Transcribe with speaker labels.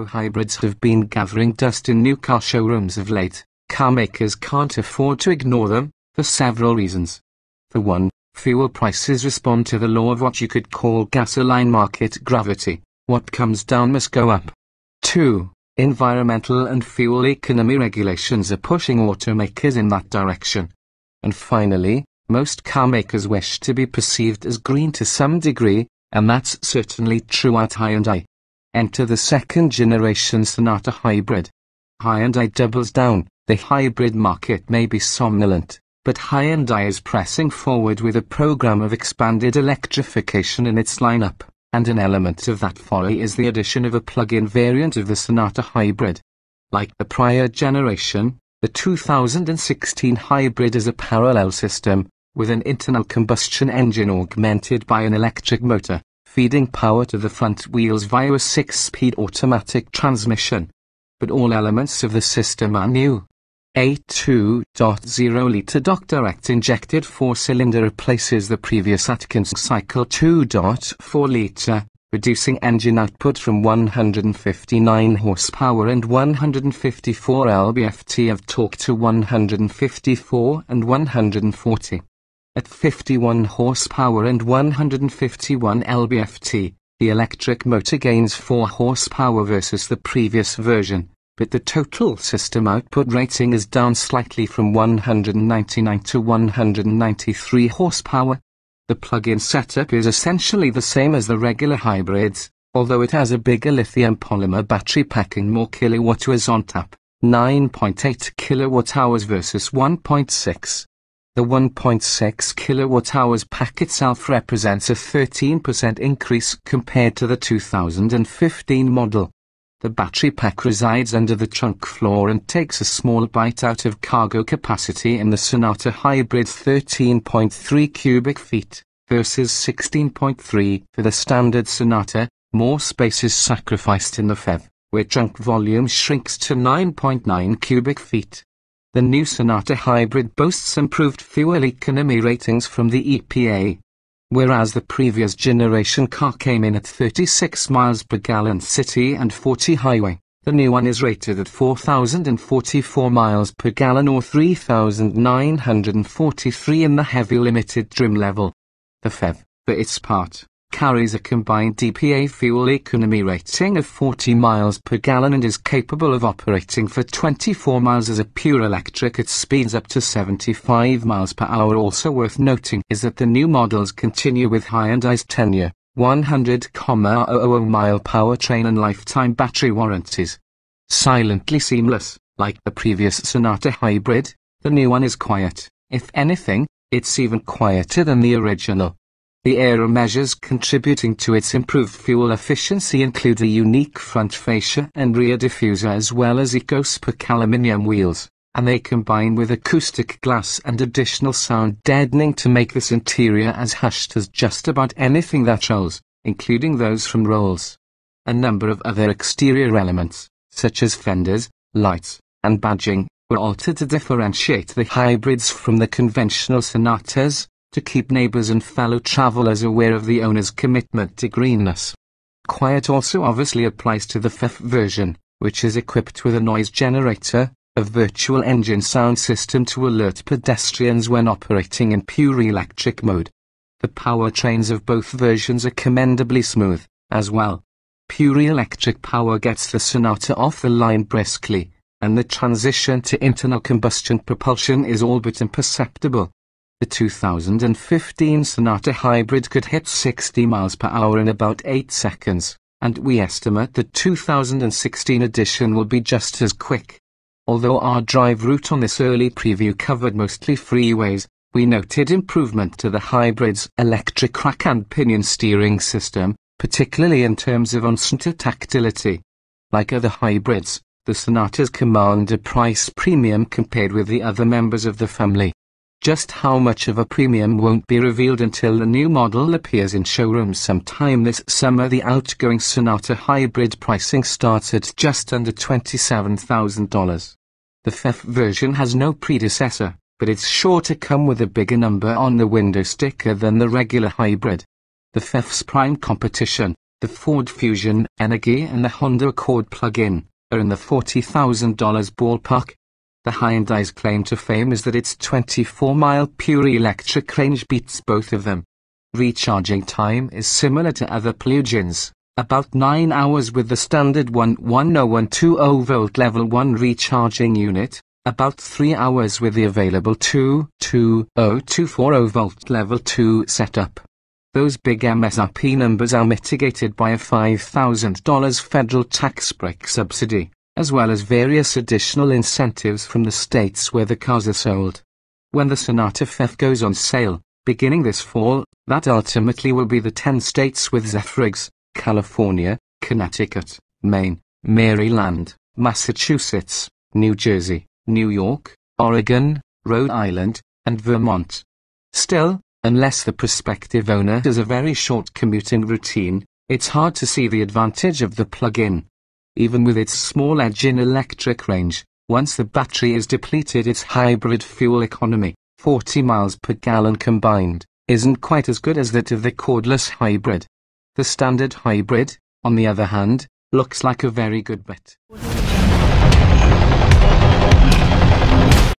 Speaker 1: Although hybrids have been gathering dust in new car showrooms of late, car makers can't afford to ignore them, for several reasons. For one, fuel prices respond to the law of what you could call gasoline market gravity. What comes down must go up. 2. Environmental and fuel economy regulations are pushing automakers in that direction. And finally, most car makers wish to be perceived as green to some degree, and that's certainly true at Hyundai. Enter the second-generation Sonata hybrid. Hyundai doubles down. The hybrid market may be somnolent, but Hyundai is pressing forward with a program of expanded electrification in its lineup, and an element of that foray is the addition of a plug-in variant of the Sonata hybrid. Like the prior generation, the 2016 hybrid is a parallel system, with an internal combustion engine augmented by an electric motor, feeding power to the front wheels via a 6-speed automatic transmission. But all elements of the system are new. A 2.0-litre direct injected 4-cylinder replaces the previous Atkins cycle 2.4-litre, reducing engine output from 159 horsepower and 154 lb-ft of torque to 154 and 140. At 51 horsepower and 151 lb-ft, the electric motor gains 4 horsepower versus the previous version, but the total system output rating is down slightly from 199 to 193 horsepower. The plug-in setup is essentially the same as the regular hybrids, although it has a bigger lithium polymer battery packing more kilowatt-hours on tap, 9.8 kilowatt-hours versus 1.6. The 1.6 kilowatt-hours pack itself represents a 13% increase compared to the 2015 model. The battery pack resides under the trunk floor and takes a small bite out of cargo capacity in the Sonata Hybrid's 13.3 cubic feet, versus 16.3 for the standard Sonata. More space is sacrificed in the PHEV, where trunk volume shrinks to 9.9 cubic feet. The new Sonata Hybrid boasts improved fuel economy ratings from the EPA. Whereas the previous generation car came in at 36 miles per gallon city and 40 highway, the new one is rated at 4,044 miles per gallon or 3,943 in the heavy limited trim level. The PHEV, for its part, carries a combined EPA fuel economy rating of 40 miles per gallon and is capable of operating for 24 miles as a pure electric at speeds up to 75 miles per hour. Also worth noting is that the new models continue with Hyundai's 10-year, 100,000-mile powertrain and lifetime battery warranties. Silently seamless, like the previous Sonata Hybrid, the new one is quiet. If anything, it's even quieter than the original. The aero measures contributing to its improved fuel efficiency include a unique front fascia and rear diffuser as well as eco-spec aluminium wheels, and they combine with acoustic glass and additional sound deadening to make this interior as hushed as just about anything that rolls, including those from Rolls. A number of other exterior elements, such as fenders, lights, and badging, were altered to differentiate the hybrids from the conventional Sonatas, to keep neighbors and fellow travelers aware of the owner's commitment to greenness. Quiet also obviously applies to the PHEV version, which is equipped with a noise generator, a virtual engine sound system to alert pedestrians when operating in pure electric mode. The powertrains of both versions are commendably smooth, as well. Pure electric power gets the Sonata off the line briskly, and the transition to internal combustion propulsion is all but imperceptible. The 2015 Sonata Hybrid could hit 60 miles per hour in about 8 seconds, and we estimate the 2016 edition will be just as quick. Although our drive route on this early preview covered mostly freeways, we noted improvement to the hybrid's electric rack and pinion steering system, particularly in terms of on-center tactility. Like other hybrids, the Sonatas command a price premium compared with the other members of the family. Just how much of a premium won't be revealed until the new model appears in showrooms sometime this summer. The outgoing Sonata Hybrid pricing starts at just under $27,000. The PHEV version has no predecessor, but it's sure to come with a bigger number on the window sticker than the regular hybrid. The PHEV's prime competition, The Ford Fusion Energy and the Honda Accord plug-in are in the $40,000 ballpark. The Hyundai's claim to fame is that its 24-mile pure electric range beats both of them. Recharging time is similar to other plug-ins, about 9 hours with the standard 11020 volt level 1 recharging unit, about 3 hours with the available 22040 volt level 2 setup. Those big MSRP numbers are mitigated by a $5,000 federal tax break subsidy, as well as various additional incentives from the states where the cars are sold. When the Sonata FF goes on sale, beginning this fall, that ultimately will be the 10 states with ZEF, California, Connecticut, Maine, Maryland, Massachusetts, New Jersey, New York, Oregon, Rhode Island, and Vermont. Still, unless the prospective owner has a very short commuting routine, it's hard to see the advantage of the plug-in. Even with its small edge in electric range, once the battery is depleted, its hybrid fuel economy, 40 miles per gallon combined, isn't quite as good as that of the cordless hybrid. The standard hybrid, on the other hand, looks like a very good bet.